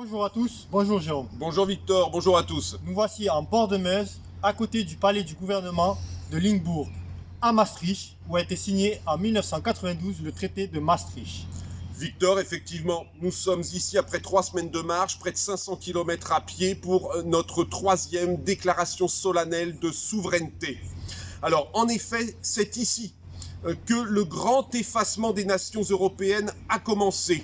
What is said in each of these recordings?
Bonjour à tous, bonjour Jérôme. Bonjour Victor, bonjour à tous. Nous voici en bord de Meuse, à côté du palais du gouvernement de Limbourg, à Maastricht, où a été signé en 1992 le traité de Maastricht. Victor, effectivement, nous sommes ici après 3 semaines de marche, près de 500 km à pied pour notre 3e déclaration solennelle de souveraineté. Alors, en effet, c'est ici que le grand effacement des nations européennes a commencé.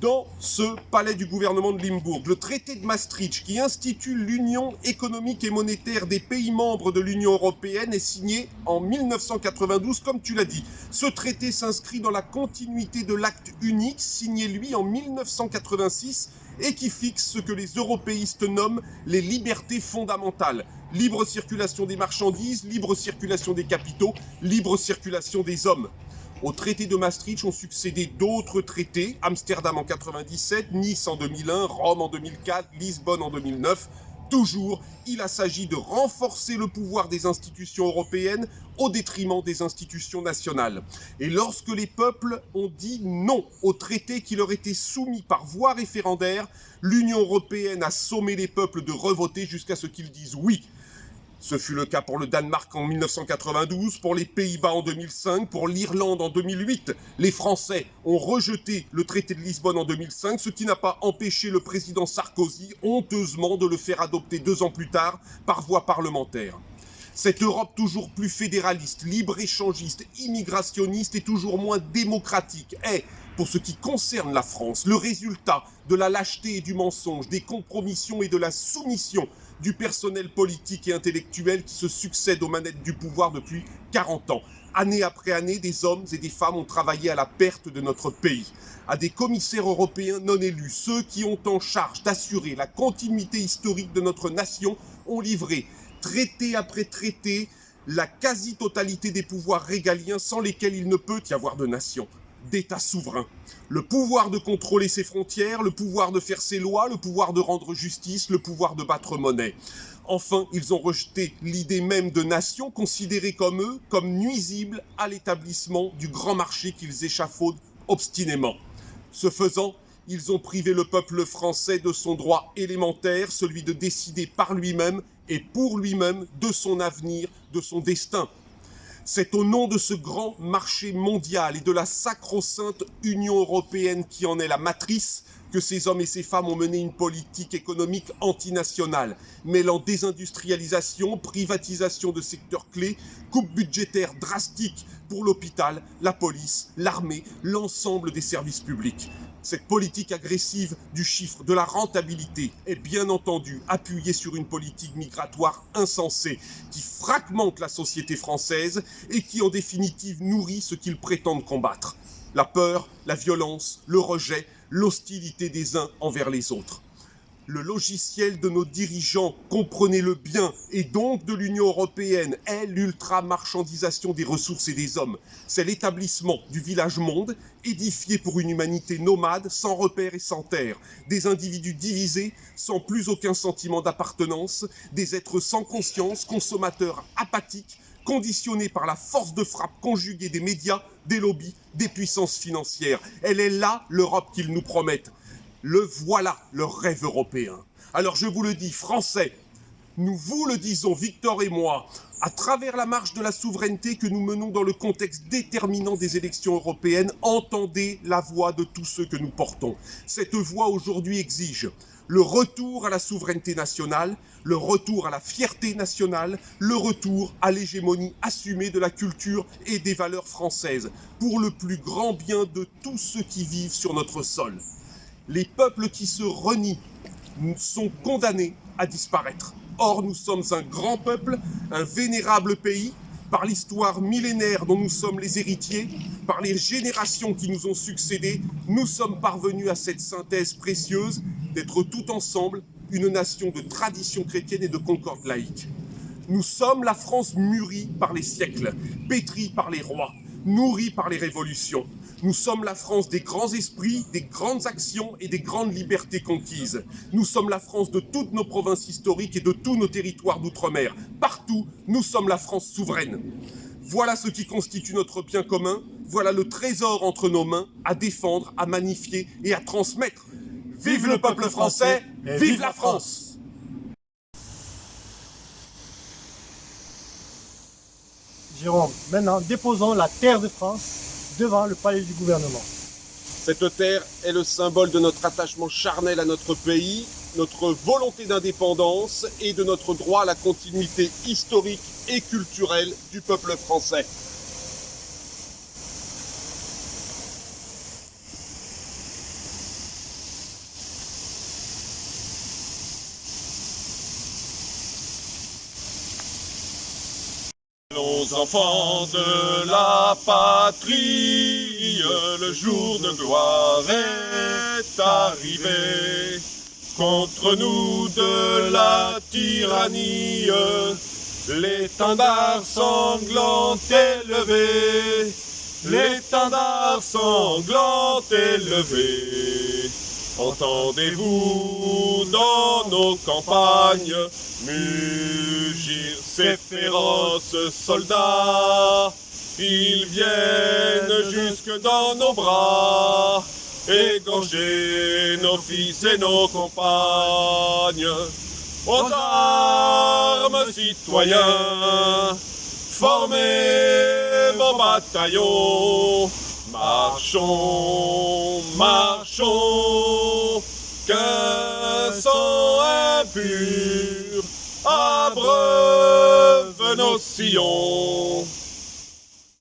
Dans ce palais du gouvernement de Limbourg, le traité de Maastricht, qui institue l'union économique et monétaire des pays membres de l'Union européenne, est signé en 1992, comme tu l'as dit. Ce traité s'inscrit dans la continuité de l'acte unique, signé lui en 1986, et qui fixe ce que les européistes nomment les libertés fondamentales. Libre circulation des marchandises, libre circulation des capitaux, libre circulation des hommes. Au traité de Maastricht ont succédé d'autres traités, Amsterdam en 1997, Nice en 2001, Rome en 2004, Lisbonne en 2009. Toujours, il a s'agi de renforcer le pouvoir des institutions européennes au détriment des institutions nationales. Et lorsque les peuples ont dit non au traité qui leur était soumis par voie référendaire, l'Union européenne a sommé les peuples de revoter jusqu'à ce qu'ils disent oui. Ce fut le cas pour le Danemark en 1992, pour les Pays-Bas en 2005, pour l'Irlande en 2008. Les Français ont rejeté le traité de Lisbonne en 2005, ce qui n'a pas empêché le président Sarkozy, honteusement, de le faire adopter 2 ans plus tard par voie parlementaire. Cette Europe toujours plus fédéraliste, libre-échangiste, immigrationniste et toujours moins démocratique est, pour ce qui concerne la France, le résultat de la lâcheté et du mensonge, des compromissions et de la soumission du personnel politique et intellectuel qui se succède aux manettes du pouvoir depuis 40 ans. Année après année, des hommes et des femmes ont travaillé à la perte de notre pays. À des commissaires européens non élus, ceux qui ont en charge d'assurer la continuité historique de notre nation, ont livré, traité après traité, la quasi-totalité des pouvoirs régaliens sans lesquels il ne peut y avoir de nation, d'État souverain. Le pouvoir de contrôler ses frontières, le pouvoir de faire ses lois, le pouvoir de rendre justice, le pouvoir de battre monnaie. Enfin, ils ont rejeté l'idée même de nation, considérée comme eux, comme nuisible à l'établissement du grand marché qu'ils échafaudent obstinément. Ce faisant, ils ont privé le peuple français de son droit élémentaire, celui de décider par lui-même et pour lui-même de son avenir, de son destin. C'est au nom de ce grand marché mondial et de la sacro-sainte Union européenne qui en est la matrice que ces hommes et ces femmes ont mené une politique économique antinationale, mêlant désindustrialisation, privatisation de secteurs clés, coupes budgétaires drastiques pour l'hôpital, la police, l'armée, l'ensemble des services publics. Cette politique agressive du chiffre, de la rentabilité, est bien entendu appuyée sur une politique migratoire insensée qui fragmente la société française et qui en définitive nourrit ce qu'ils prétendent combattre. La peur, la violence, le rejet, l'hostilité des uns envers les autres. Le logiciel de nos dirigeants, comprenez-le bien, et donc de l'Union européenne, est l'ultra-marchandisation des ressources et des hommes. C'est l'établissement du village-monde, édifié pour une humanité nomade, sans repères et sans terre. Des individus divisés, sans plus aucun sentiment d'appartenance, des êtres sans conscience, consommateurs apathiques, conditionnés par la force de frappe conjuguée des médias, des lobbies, des puissances financières. Elle est là l'Europe qu'ils nous promettent. Le voilà, leur rêve européen. Alors je vous le dis, Français, nous vous le disons, Victor et moi, à travers la marche de la souveraineté que nous menons dans le contexte déterminant des élections européennes, entendez la voix de tous ceux que nous portons. Cette voix aujourd'hui exige le retour à la souveraineté nationale, le retour à la fierté nationale, le retour à l'hégémonie assumée de la culture et des valeurs françaises, pour le plus grand bien de tous ceux qui vivent sur notre sol. Les peuples qui se renient sont condamnés à disparaître. Or, nous sommes un grand peuple, un vénérable pays, par l'histoire millénaire dont nous sommes les héritiers, par les générations qui nous ont succédé, nous sommes parvenus à cette synthèse précieuse d'être tout ensemble une nation de tradition chrétienne et de concorde laïque. Nous sommes la France mûrie par les siècles, pétrie par les rois, nourrie par les révolutions. Nous sommes la France des grands esprits, des grandes actions et des grandes libertés conquises. Nous sommes la France de toutes nos provinces historiques et de tous nos territoires d'outre-mer. Partout, nous sommes la France souveraine. Voilà ce qui constitue notre bien commun, voilà le trésor entre nos mains à défendre, à magnifier et à transmettre. Vive le peuple français et vive la France! Jérôme, maintenant déposons la terre de France devant le palais du gouvernement. Cette terre est le symbole de notre attachement charnel à notre pays, notre volonté d'indépendance et de notre droit à la continuité historique et culturelle du peuple français. Allons enfants de la patrie, le jour de gloire est arrivé. Contre nous de la tyrannie, l'étendard sanglant est levé. L'étendard sanglant est levé. Entendez-vous dans nos campagnes mugir ces féroces soldats? Ils viennent jusque dans nos bras, égorger nos fils et nos compagnes. Aux armes, citoyens, formez vos bataillons. Marchons, marchons, qu'un sang impur abreuve nos sillons.